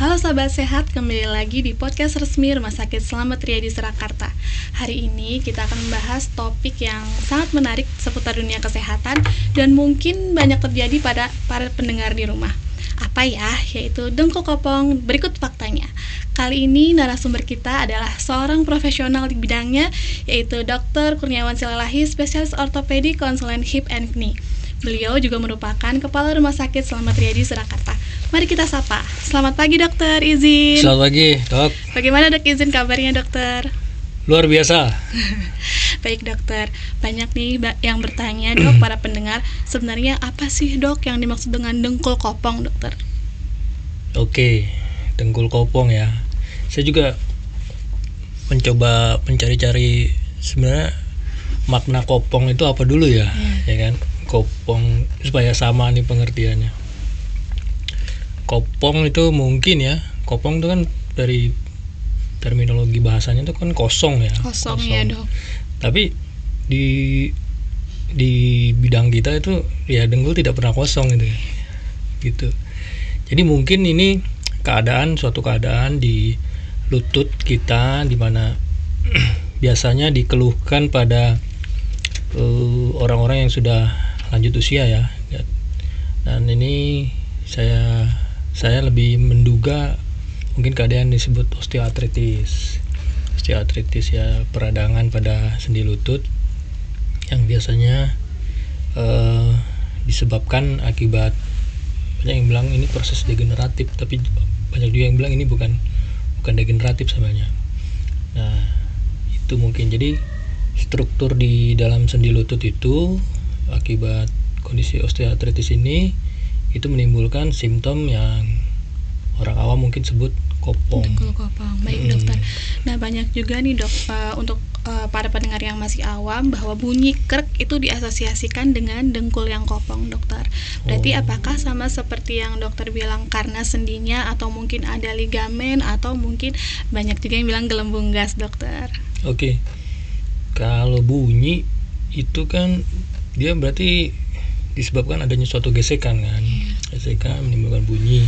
Halo sahabat sehat, kembali lagi di podcast resmi Rumah Sakit Slamet Riyadi Surakarta. Hari ini kita akan membahas topik yang sangat menarik seputar dunia kesehatan dan mungkin banyak terjadi pada para pendengar di rumah. Apa ya? Yaitu dengkul kopong. Berikut faktanya. Kali ini narasumber kita adalah seorang profesional di bidangnya, yaitu Dr. Kurniawan Silalahi, spesialis ortopedi konsulen hip and knee. Beliau juga merupakan Kepala Rumah Sakit Slamet Riyadi Surakarta. Mari kita sapa. Selamat pagi Dokter Izin. Selamat pagi dok. Bagaimana Dok Izin kabarnya dokter? Luar biasa. Baik dokter, banyak nih yang bertanya dok, para pendengar, sebenarnya apa sih dok yang dimaksud dengan dengkul kopong dokter? Oke, dengkul kopong ya. Saya juga mencoba mencari-cari sebenarnya makna kopong itu apa dulu ya, ya kan? Kopong supaya sama nih pengertiannya. Kopong itu mungkin ya, kopong itu kan dari terminologi bahasanya itu kan kosong ya. Kosong. Ya dok. Tapi di bidang kita itu ya dengkul tidak pernah kosong gitu. Jadi mungkin ini suatu keadaan di lutut kita di mana biasanya dikeluhkan pada orang-orang yang sudah lanjut usia ya. Dan ini saya lebih menduga mungkin keadaan disebut osteoartritis ya, peradangan pada sendi lutut yang biasanya disebabkan akibat, banyak yang bilang ini proses degeneratif, tapi banyak juga yang bilang ini bukan degeneratif sebenarnya. Nah itu mungkin jadi struktur di dalam sendi lutut itu akibat kondisi osteoartritis ini itu menimbulkan simptom yang orang awam mungkin sebut kopong. Dengkul kopong. Baik dokter. Nah banyak juga nih dok, untuk para pendengar yang masih awam bahwa bunyi krek itu diasosiasikan dengan dengkul yang kopong dokter. Berarti apakah sama seperti yang dokter bilang karena sendinya, atau mungkin ada ligamen, atau mungkin banyak juga yang bilang gelembung gas dokter? Oke. Kalau bunyi itu kan dia berarti disebabkan adanya suatu gesekan kan. Gesekan menimbulkan bunyi.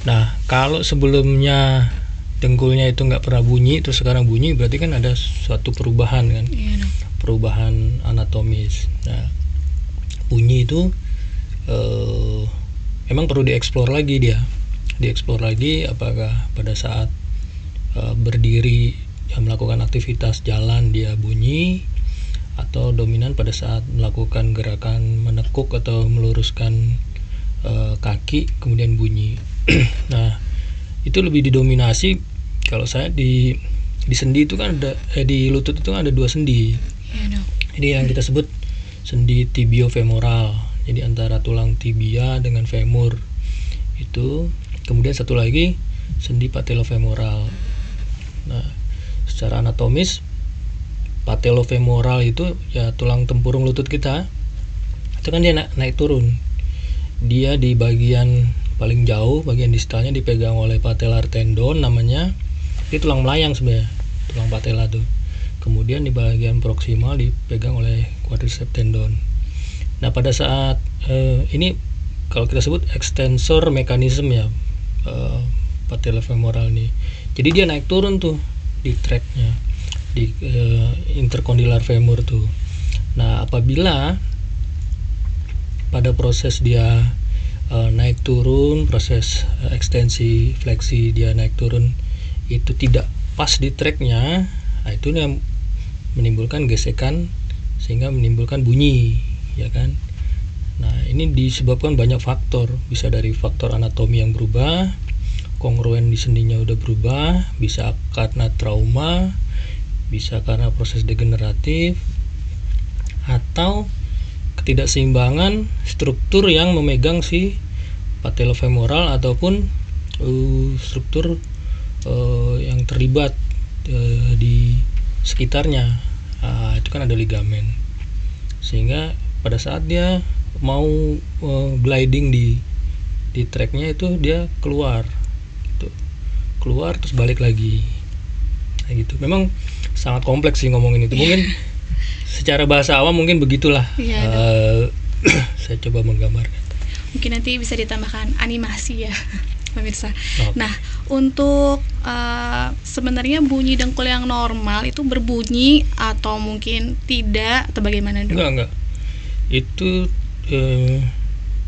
Nah, kalau sebelumnya dengkulnya itu nggak pernah bunyi, terus sekarang bunyi, berarti kan ada suatu perubahan kan, perubahan anatomis. Nah, bunyi itu memang perlu dieksplor lagi dieksplor lagi apakah pada saat berdiri yang melakukan aktivitas jalan dia bunyi, atau dominan pada saat melakukan gerakan menekuk atau meluruskan kaki kemudian bunyi. Nah itu lebih didominasi kalau saya di sendi itu kan ada di lutut itu kan ada dua sendi. Jadi yang kita sebut sendi tibiofemoral, jadi antara tulang tibia dengan femur itu, kemudian satu lagi sendi patelofemoral. Nah secara anatomis patelofemoral itu ya tulang tempurung lutut kita itu kan dia naik turun, dia di bagian paling jauh, bagian distalnya dipegang oleh patellar tendon namanya, itu tulang melayang sebenarnya, tulang patella tuh. Kemudian di bagian proksimal dipegang oleh quadriceps tendon. Nah pada saat ini kalau kita sebut extensor mekanisme ya, patelofemoral nih, jadi dia naik turun tuh di tracknya, di intercondylar femur tuh. Nah apabila pada proses dia naik turun, proses ekstensi fleksi dia naik turun itu tidak pas di tracknya, nah itu yang menimbulkan gesekan sehingga menimbulkan bunyi, ya kan. Nah ini disebabkan banyak faktor, bisa dari faktor anatomi yang berubah, kongruen di sendinya udah berubah, bisa karena trauma, bisa karena proses degeneratif, atau ketidakseimbangan struktur yang memegang si patelofemoral ataupun struktur yang terlibat di sekitarnya. Itu kan ada ligamen, sehingga pada saat dia mau gliding di tracknya itu dia keluar terus balik lagi gitu. Memang sangat kompleks sih ngomongin itu. Mungkin secara bahasa awam mungkin begitulah. Saya coba menggambarkan. Mungkin nanti bisa ditambahkan animasi ya. pemirsa. Oke. Nah, untuk sebenarnya bunyi dengkul yang normal itu berbunyi atau mungkin tidak atau bagaimana, Dok? Enggak. Itu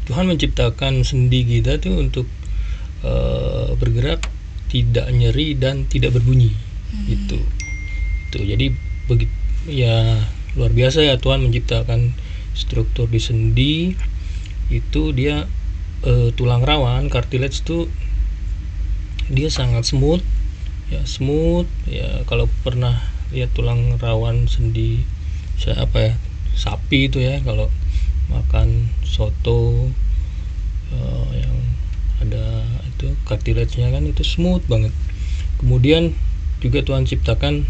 Tuhan menciptakan sendi kita tuh untuk bergerak, tidak nyeri dan tidak berbunyi. Itu jadi begitu ya, luar biasa ya Tuhan menciptakan struktur di sendi itu. Dia tulang rawan cartilage itu dia sangat smooth ya. Kalau pernah lihat tulang rawan sendi sapi itu ya, kalau makan soto yang ada itu cartilage-nya kan itu smooth banget. Kemudian juga Tuhan ciptakan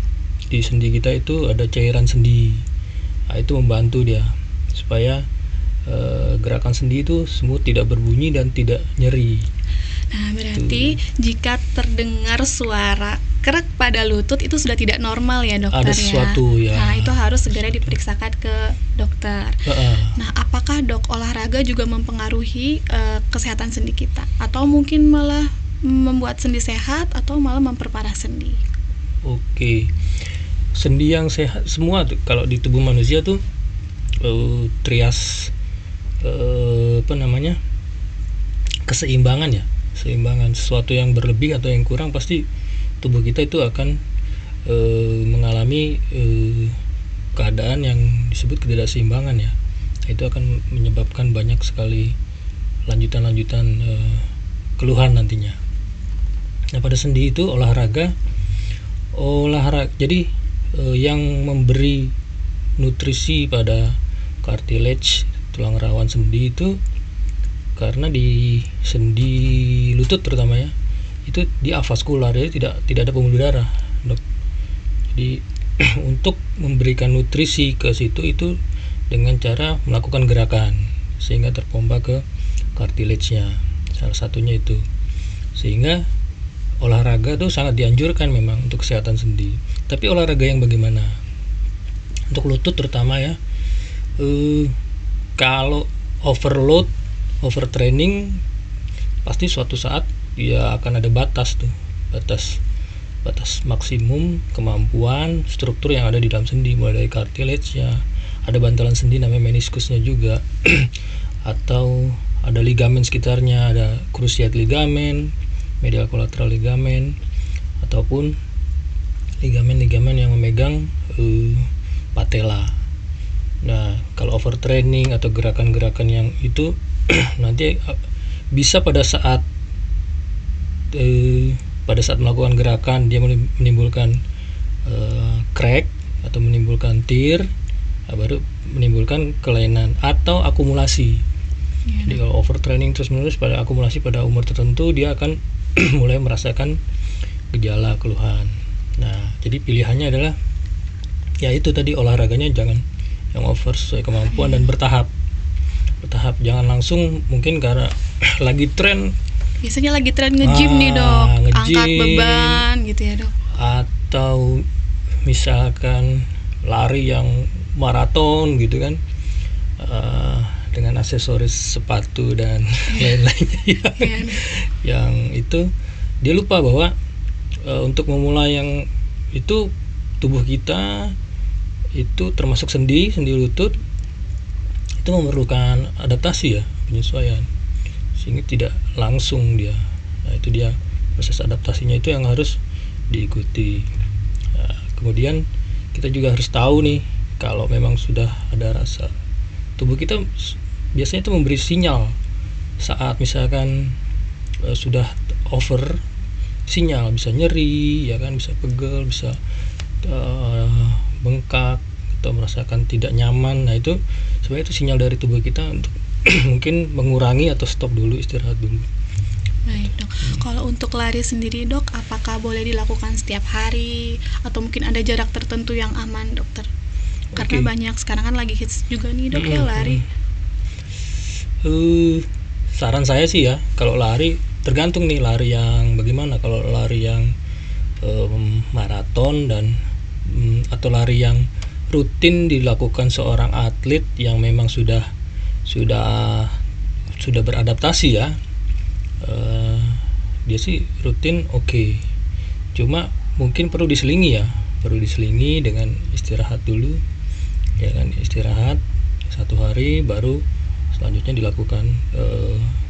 di sendi kita itu ada cairan sendi. Nah, itu membantu dia supaya gerakan sendi itu smooth, tidak berbunyi dan tidak nyeri. Nah, berarti jika terdengar suara krek pada lutut itu sudah tidak normal ya, dokter? Ada sesuatu ya. Nah, itu harus segera diperiksakan ke dokter. Nah, apakah dok olahraga juga mempengaruhi kesehatan sendi kita, atau mungkin malah membuat sendi sehat atau malah memperparah sendi? Oke. Sendi yang sehat semua tuh, kalau di tubuh manusia tuh trias keseimbangan ya. Seimbangan sesuatu yang berlebih atau yang kurang, pasti tubuh kita itu akan mengalami keadaan yang disebut ketidakseimbangan ya. Itu akan menyebabkan banyak sekali lanjutan keluhan nantinya. Nah, pada sendi itu olahraga jadi yang memberi nutrisi pada cartilage, tulang rawan sendi itu, karena di sendi lutut terutama ya, itu di avaskular, jadi tidak ada pembuluh darah, dok. Jadi untuk memberikan nutrisi ke situ itu dengan cara melakukan gerakan sehingga terpompa ke cartilage-nya, salah satunya itu. Sehingga olahraga tuh sangat dianjurkan memang untuk kesehatan sendi. Tapi olahraga yang bagaimana? Untuk lutut terutama ya, kalau overtraining, pasti suatu saat ya akan ada batas maksimum kemampuan struktur yang ada di dalam sendi, mulai dari cartilage ya, ada bantalan sendi namanya meniskusnya juga atau ada ligamen sekitarnya, ada cruciate ligamen, medial collateral ligamen, ataupun ligamen-ligamen yang memegang patella. Nah, kalau overtraining atau gerakan-gerakan yang itu nanti bisa pada saat melakukan gerakan dia menimbulkan crack atau menimbulkan tear, baru menimbulkan kelainan atau akumulasi. Jadi kalau overtraining terus-menerus pada akumulasi pada umur tertentu, dia akan mulai merasakan gejala keluhan. Nah, jadi pilihannya adalah ya itu tadi, olahraganya jangan yang over sesuai kemampuan dan bertahap, jangan langsung mungkin karena lagi tren. Biasanya lagi tren nge-gym nih dok, angkat beban gitu ya dok. Atau misalkan lari yang maraton gitu kan, dengan aksesoris sepatu dan lain-lainnya yang itu, dia lupa bahwa untuk memulai yang itu, tubuh kita itu termasuk sendi lutut itu memerlukan adaptasi ya, penyesuaian, sehingga tidak langsung dia. Nah, itu dia proses adaptasinya itu yang harus diikuti. Nah, kemudian kita juga harus tahu nih, kalau memang sudah ada rasa, tubuh kita biasanya itu memberi sinyal saat misalkan sudah over, sinyal bisa nyeri ya kan, bisa pegel, bisa bengkak atau merasakan tidak nyaman. Nah, itu sebenarnya itu sinyal dari tubuh kita untuk mungkin mengurangi atau stop dulu, istirahat dulu. Baik dok. Kalau untuk lari sendiri dok, apakah boleh dilakukan setiap hari atau mungkin ada jarak tertentu yang aman, dokter? Karena banyak sekarang kan lagi hits juga nih dok ya lari. Saran saya sih ya, kalau lari tergantung nih lari yang bagaimana. Kalau lari yang maraton dan atau lari yang rutin dilakukan seorang atlet yang memang sudah beradaptasi ya, dia sih rutin oke. Cuma mungkin perlu diselingi dengan istirahat dulu, ya kan, istirahat 1 hari baru selanjutnya dilakukan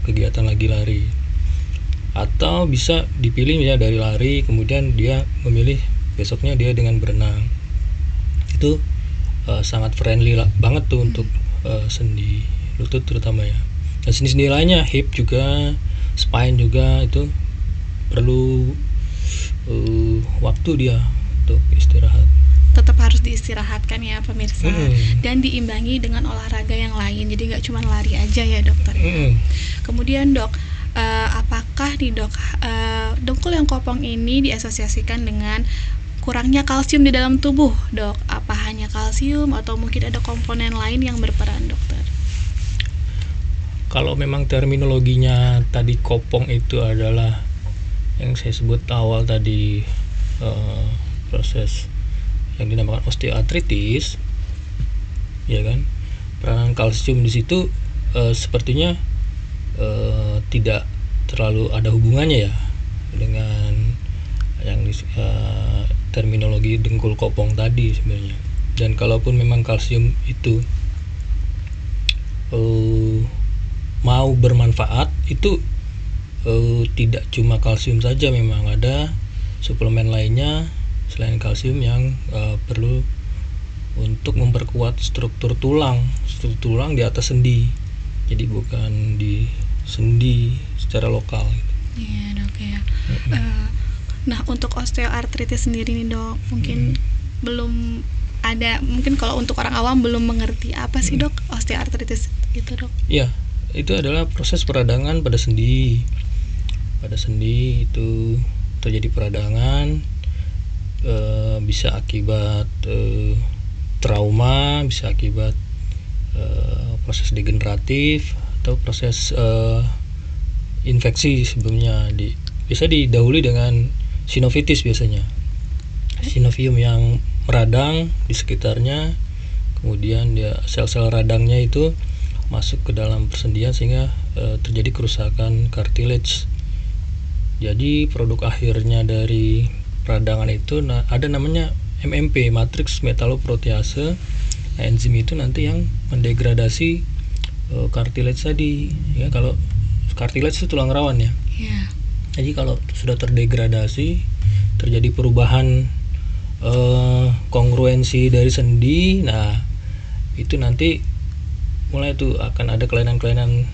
kegiatan lagi lari. Atau bisa dipilih ya dari lari kemudian dia memilih besoknya dia dengan berenang. Itu sangat friendly banget tuh untuk sendi lutut terutama ya. Dan sendi-sendi lainnya, hip juga, spine juga, itu perlu waktu dia untuk istirahat. Tetap harus diistirahatkan ya pemirsa, dan diimbangi dengan olahraga yang lain, jadi nggak cuma lari aja ya dokter. Kemudian dok, apakah nih dok, dengkul yang kopong ini diasosiasikan dengan kurangnya kalsium di dalam tubuh dok? Apa hanya kalsium atau mungkin ada komponen lain yang berperan dokter? Kalau memang terminologinya tadi kopong itu adalah yang saya sebut awal tadi, proses yang dinamakan osteoartritis, ya kan, peranan kalsium di situ sepertinya tidak terlalu ada hubungannya ya dengan yang terminologi dengkul kopong tadi sebenarnya. Dan kalaupun memang kalsium itu mau bermanfaat, itu tidak cuma kalsium saja, memang ada suplemen lainnya selain kalsium yang perlu untuk memperkuat struktur tulang di atas sendi, jadi bukan di sendi secara lokal gitu. Iya dok ya. Nah untuk osteoartritis sendiri nih dok, mungkin belum ada, mungkin kalau untuk orang awam belum mengerti apa sih dok osteoartritis itu dok? Iya, itu adalah proses peradangan pada sendi. Pada sendi itu terjadi peradangan, bisa akibat trauma, bisa akibat proses degeneratif atau proses infeksi sebelumnya. Bisa didahului dengan sinovitis biasanya, sinovium yang meradang di sekitarnya, kemudian dia sel-sel radangnya itu masuk ke dalam persendian sehingga terjadi kerusakan cartilage. Jadi produk akhirnya dari peradangan itu ada namanya MMP, matriks metaloprotease. Nah, enzim itu nanti yang mendegradasi cartilage tadi ya. Kalau cartilage itu tulang rawan ya. Jadi kalau sudah terdegradasi, terjadi perubahan kongruensi dari sendi, nah itu nanti mulai tuh akan ada kelainan-kelainan,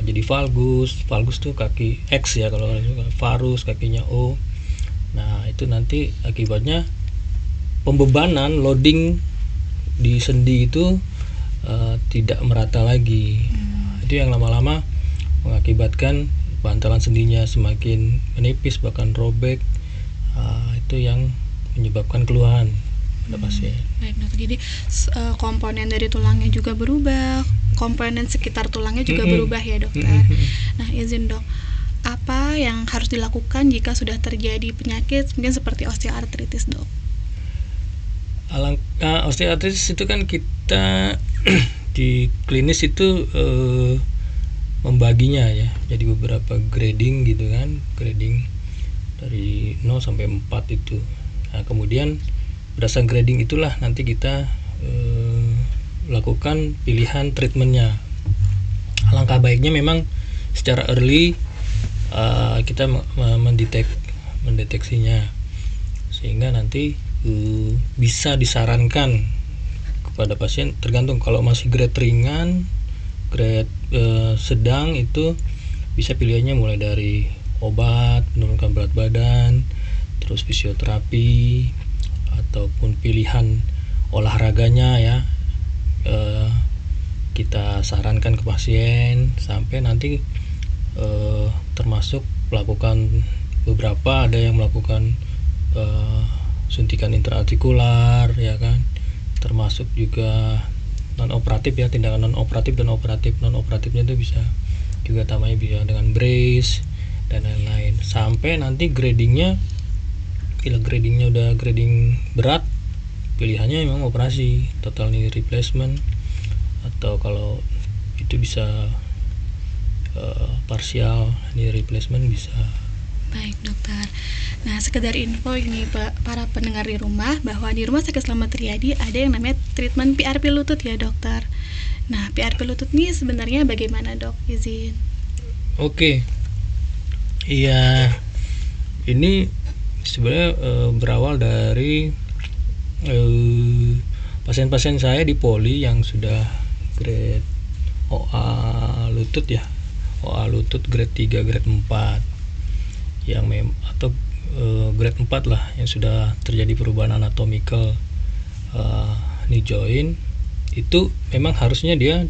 jadi valgus tuh kaki X ya, kalau varus kakinya O. Nah itu nanti akibatnya pembebanan loading di sendi itu tidak merata lagi. Itu yang lama-lama mengakibatkan bantalan sendinya semakin menipis bahkan robek. Itu yang menyebabkan keluhan pada pasien. Baik dok, jadi komponen dari tulangnya juga berubah, komponen sekitar tulangnya juga berubah ya dokter. Nah izin dok, apa yang harus dilakukan jika sudah terjadi penyakit mungkin seperti osteoartritis dok? Osteoartritis itu kan kita di klinis itu membaginya ya, jadi beberapa grading gitu kan, grading dari 0 sampai 4 itu. Nah kemudian berdasarkan grading itulah nanti kita lakukan pilihan treatmentnya. Alangkah baiknya memang secara early kita mendeteksinya, sehingga nanti bisa disarankan kepada pasien tergantung. Kalau masih grade ringan, grade sedang, itu bisa pilihannya mulai dari obat menurunkan berat badan, terus fisioterapi, ataupun pilihan olahraganya ya, kita sarankan ke pasien, sampai nanti termasuk melakukan beberapa, ada yang melakukan suntikan intraartikular ya kan, termasuk juga non operatif ya, tindakan non operatif dan operatif. Non operatifnya itu bisa juga tamanya bisa dengan brace dan lain-lain, sampai nanti gradingnya, bila gradingnya udah grading berat, pilihannya memang operasi total knee replacement, atau kalau itu bisa partial knee replacement bisa Baik dokter. Nah, sekedar info ini para pendengar di rumah, bahwa di Rumah Sakit Slamet Riyadi ada yang namanya treatment PRP lutut ya dokter. Nah, PRP lutut ini sebenarnya bagaimana dok? Izin. Oke. Iya, ini sebenarnya berawal dari pasien-pasien saya di Poli yang sudah grade OA lutut ya, OA lutut grade 3, grade 4 yang atau grade 4 lah, yang sudah terjadi perubahan anatomikal knee joint. Itu memang harusnya dia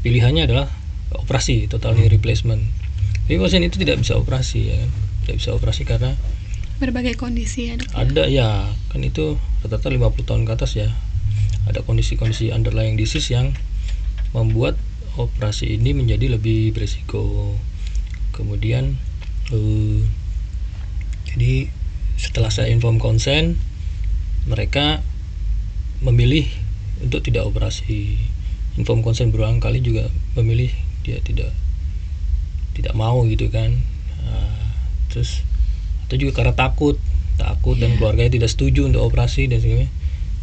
pilihannya adalah operasi total knee replacement. Tapi pasien itu tidak bisa operasi ya kan? Tidak bisa operasi karena Berbagai kondisi ya dok. ada ya, kan itu rata-rata 50 tahun ke atas ya. Ada kondisi-kondisi underlying disease yang membuat operasi ini menjadi lebih berisiko. Kemudian jadi setelah saya inform consent, mereka memilih untuk tidak operasi. Inform consent berulang kali juga memilih dia tidak mau gitu kan. Terus atau juga karena takut dan keluarganya tidak setuju untuk operasi dan sebagainya.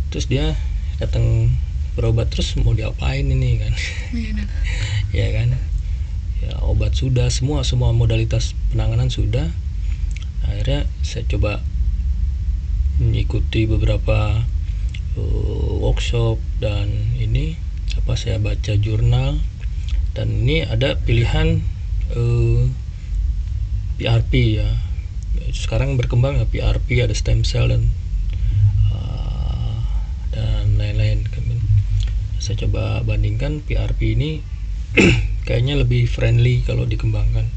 Terus dia datang berobat, terus mau diapain ini kan? Ya kan? Ya obat sudah, semua modalitas penanganan sudah. Akhirnya saya coba mengikuti beberapa workshop dan ini saya baca jurnal, dan ini ada pilihan PRP ya. Sekarang berkembang ya PRP, ada stem cell dan lain-lain. Saya coba bandingkan, PRP ini kayaknya lebih friendly kalau dikembangkan.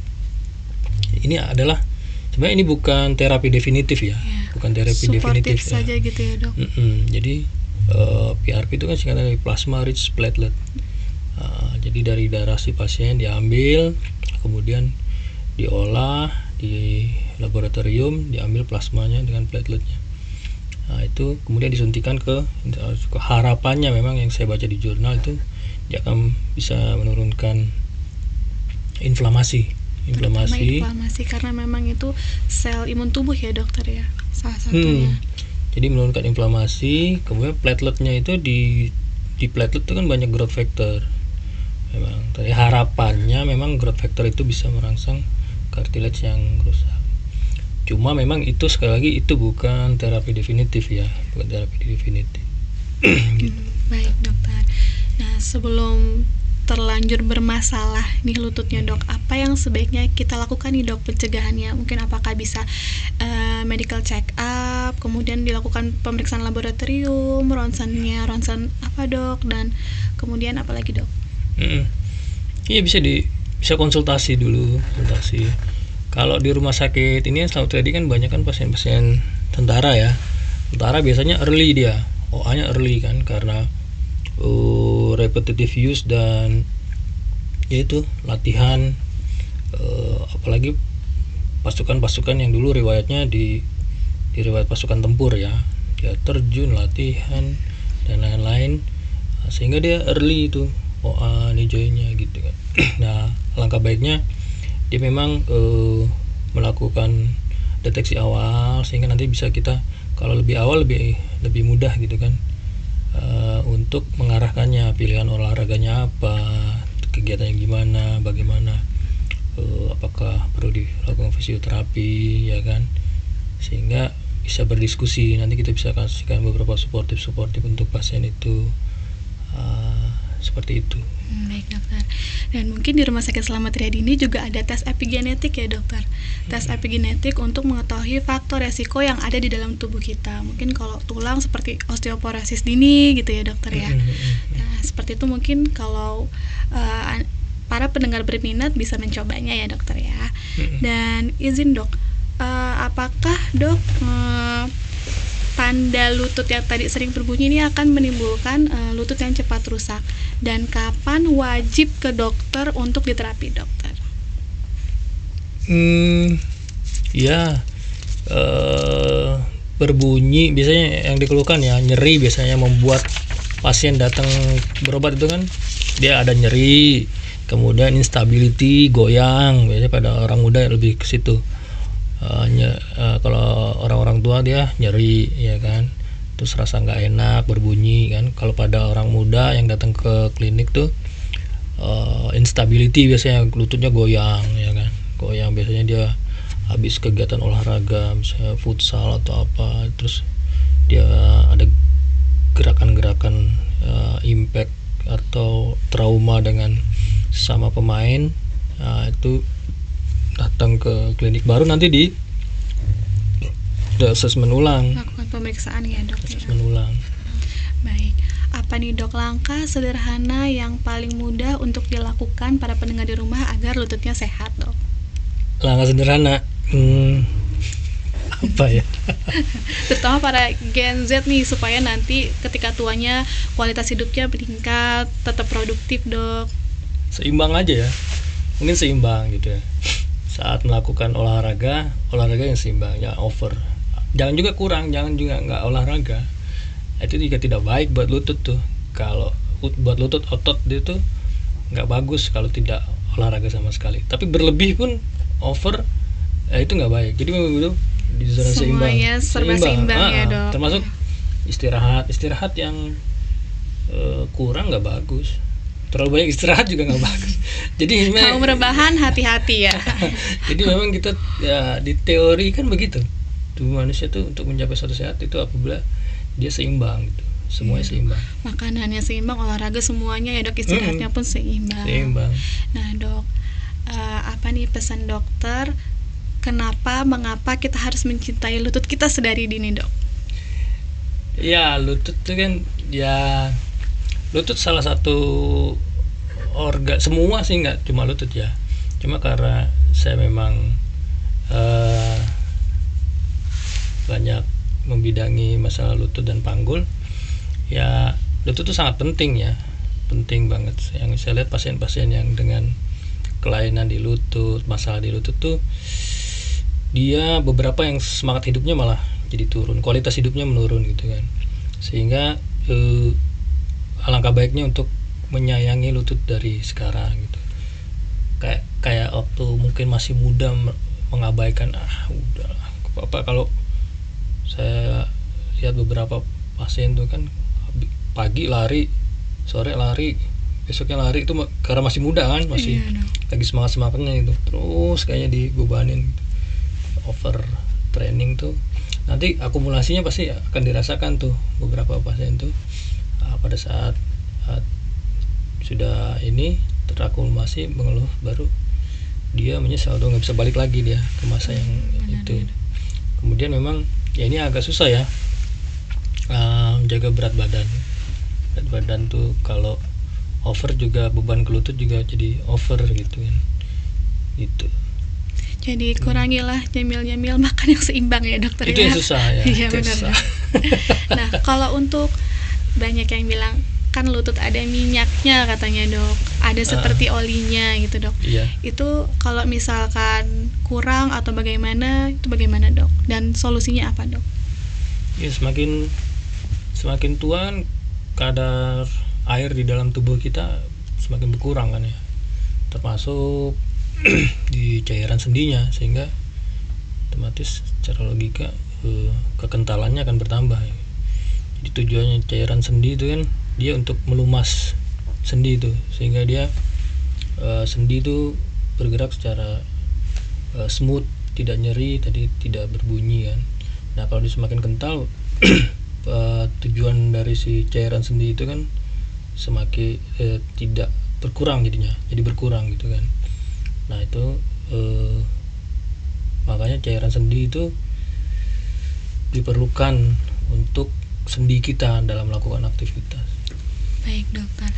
Ini adalah sebenarnya ini bukan terapi definitif ya, bukan terapi definitif saja gitu ya dok. Jadi PRP itu kan singkatan dari plasma rich platelet. Jadi dari darah si pasien diambil, kemudian diolah di laboratorium, diambil plasmanya dengan plateletnya. Nah, itu kemudian disuntikan ke harapannya, memang yang saya baca di jurnal itu dia akan bisa menurunkan inflamasi karena memang itu sel imun tubuh ya dokter ya, salah satunya. Jadi menurunkan inflamasi, kemudian plateletnya itu di platelet itu kan banyak growth factor. Memang tadi harapannya memang growth factor itu bisa merangsang cartilage yang rusak. Cuma memang itu sekali lagi itu bukan terapi definitif ya, bukan terapi definitif. Gitu. Baik dokter. Nah, sebelum terlanjur bermasalah nih lututnya dok, apa yang sebaiknya kita lakukan nih dok pencegahannya? Mungkin apakah bisa medical check up, kemudian dilakukan pemeriksaan laboratorium, ronsen apa dok, dan kemudian apa lagi dok? Iya, bisa konsultasi dulu. Kalau di rumah sakit ini Slamet Riyadi kan banyak kan pasien-pasien tentara ya. Tentara biasanya early dia, OA-nya early kan, karena repetitive use dan yaitu latihan, apalagi pasukan-pasukan yang dulu riwayatnya di riwayat pasukan tempur ya, dia terjun latihan dan lain-lain, sehingga dia early itu OA knee joint-nya gitu kan. Nah, langkah baiknya dia memang melakukan deteksi awal, sehingga nanti bisa kita kalau lebih awal lebih mudah gitu kan, untuk mengarahkannya, pilihan olahraganya apa, kegiatannya gimana, bagaimana, apakah perlu dilakukan fisioterapi ya kan, sehingga bisa berdiskusi. Nanti kita bisa kasihkan beberapa suportif untuk pasien itu, seperti itu. Baik dokter. Dan mungkin di Rumah Sakit Slamet Riyadi ini juga ada tes epigenetik ya dokter. Tes epigenetik untuk mengetahui faktor resiko yang ada di dalam tubuh kita. Mungkin kalau tulang seperti osteoporosis dini gitu ya dokter ya. Nah, seperti itu mungkin kalau para pendengar berminat bisa mencobanya ya dokter ya. Dan izin dok, apakah dok tanda lutut yang tadi sering berbunyi ini akan menimbulkan lutut yang cepat rusak, dan kapan wajib ke dokter untuk diterapi dokter? Berbunyi biasanya yang dikeluhkan ya, nyeri biasanya membuat pasien datang berobat itu kan, dia ada nyeri, kemudian instability, goyang, biasanya pada orang muda lebih ke situ. Kalau orang-orang tua dia nyeri ya kan, terus rasa nggak enak, berbunyi kan. Kalau pada orang muda yang datang ke klinik tuh instability, biasanya lututnya goyang ya kan, goyang biasanya dia habis kegiatan olahraga misalnya futsal atau apa, terus dia ada gerakan-gerakan impact atau trauma dengan sama pemain. Itu datang ke klinik, baru nanti di asesmen ulang. Lakukan pemeriksaan ya dok. Asesmen ulang. Baik, apa nih dok langkah sederhana yang paling mudah untuk dilakukan para pendengar di rumah agar lututnya sehat dok? Langkah sederhana, apa ya? Terutama para Gen Z nih, supaya nanti ketika tuanya kualitas hidupnya meningkat, tetap produktif dok. Seimbang aja ya, mungkin seimbang gitu ya. Saat melakukan olahraga yang seimbang, ya over. Jangan juga kurang, jangan juga nggak olahraga. Itu juga tidak baik buat lutut tuh. Kalau buat lutut, otot dia tuh nggak bagus kalau tidak olahraga sama sekali. Tapi berlebih pun over, itu nggak baik. Jadi memang itu di zona seimbang. Semuanya serba seimbang ya dok. Termasuk istirahat yang kurang nggak bagus. Terlalu banyak istirahat juga nggak bagus. Jadi Kaum rebahan hati-hati ya. Jadi memang kita ya, di teori kan begitu. Tubuh manusia tuh untuk mencapai suatu sehat itu apabila dia seimbang gitu. Semuanya seimbang. Makanannya seimbang, olahraga semuanya ya dok, istirahatnya pun seimbang. Seimbang. Nah dok, apa nih pesan dokter? Mengapa kita harus mencintai lutut kita sedari dini dok? Ya lutut tuh kan ya, lutut salah satu organ, semua sih nggak cuma lutut ya. Cuma karena saya memang banyak membidangi masalah lutut dan panggul, ya lutut itu sangat penting ya, penting banget. Yang saya lihat pasien-pasien yang dengan kelainan di lutut, masalah di lutut tuh, dia beberapa yang semangat hidupnya malah jadi turun, kualitas hidupnya menurun gitu kan. Sehingga alangkah baiknya untuk menyayangi lutut dari sekarang gitu. Kayak waktu mungkin masih muda mengabaikan, udah apa. Kalau saya lihat beberapa pasien tuh kan pagi lari, sore lari, besoknya lari, itu karena masih muda kan, masih lagi semangatnya itu, terus kayaknya dibebanin gitu. Over training tuh nanti akumulasinya pasti akan dirasakan tuh beberapa pasien tuh. Pada saat sudah ini terakumulasi mengeluh, baru dia menyesal dong, nggak bisa balik lagi dia ke masa yang itu. Kemudian memang ya ini agak susah ya, menjaga berat badan tuh. Kalau over juga beban ke lutut juga jadi over gitu kan gitu. Jadi kurangilah nyemil-nyemil, makan yang seimbang ya dokter. Itu yang susah ya. Iya benar. Nah kalau untuk banyak yang bilang kan lutut ada minyaknya katanya dok, ada seperti olinya gitu dok. Iya. Itu kalau misalkan kurang atau bagaimana, itu bagaimana dok? Dan solusinya apa dok? Ya semakin tua kan kadar air di dalam tubuh kita semakin berkurang kan ya, termasuk di cairan sendinya, sehingga otomatis secara logika kekentalannya akan bertambah ya. Jadi tujuannya cairan sendi itu kan dia untuk melumas sendi itu, sehingga dia sendi itu bergerak secara smooth, tidak nyeri, tadi tidak berbunyi kan. Nah kalau dia semakin kental tujuan dari si cairan sendi itu kan semakin tidak berkurang, jadinya jadi berkurang gitu kan. Nah itu makanya cairan sendi itu diperlukan untuk sendi kita dalam melakukan aktivitas. Baik dokter,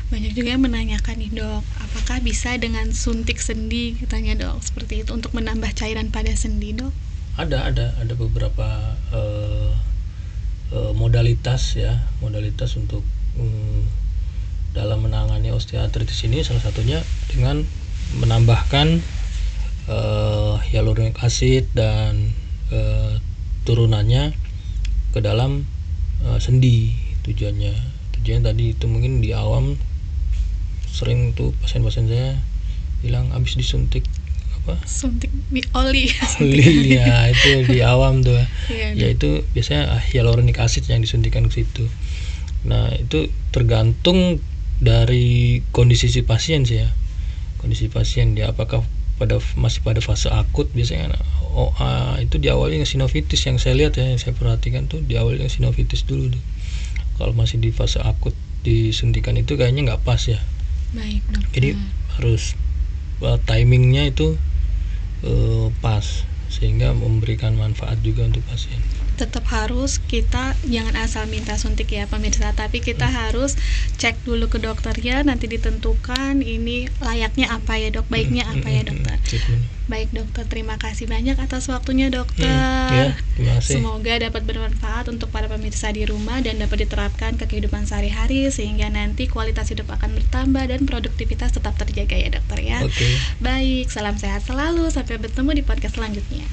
banyak juga yang menanyakan nih dok, apakah bisa dengan suntik sendi katanya dok, seperti itu untuk menambah cairan pada sendi dok? Ada beberapa modalitas untuk dalam menangani osteoartritis ini. Salah satunya dengan menambahkan hyaluronic acid dan turunannya ke dalam sendi. Tujuannya tadi itu mungkin di awam sering tuh pasien-pasien saya bilang habis disuntik Suntik di oli. oli ya, itu di awam tuh Iya, ya, itu biasanya hyaluronic acid yang disuntikan ke situ. Nah itu tergantung dari kondisi si pasien sih ya, kondisi pasien dia apakah masih pada fase akut. Biasanya itu diawali dengan sinovitis, yang saya lihat ya, yang saya perhatikan tuh diawali dengan sinovitis dulu tuh. Kalau masih di fase akut disuntikan itu kayaknya nggak pas ya. Baik, dokter. Jadi harus timingnya itu pas sehingga memberikan manfaat juga untuk pasien. Tetap harus kita jangan asal minta suntik ya pemirsa, tapi kita harus cek dulu ke dokternya, nanti ditentukan ini layaknya apa ya dok, baiknya apa ya dokter. Baik dokter, terima kasih banyak atas waktunya dokter. Ya, terima kasih. Semoga dapat bermanfaat untuk para pemirsa di rumah dan dapat diterapkan ke kehidupan sehari-hari sehingga nanti kualitas hidup akan bertambah dan produktivitas tetap terjaga ya dokter ya. Oke. Baik, salam sehat selalu, sampai bertemu di podcast selanjutnya.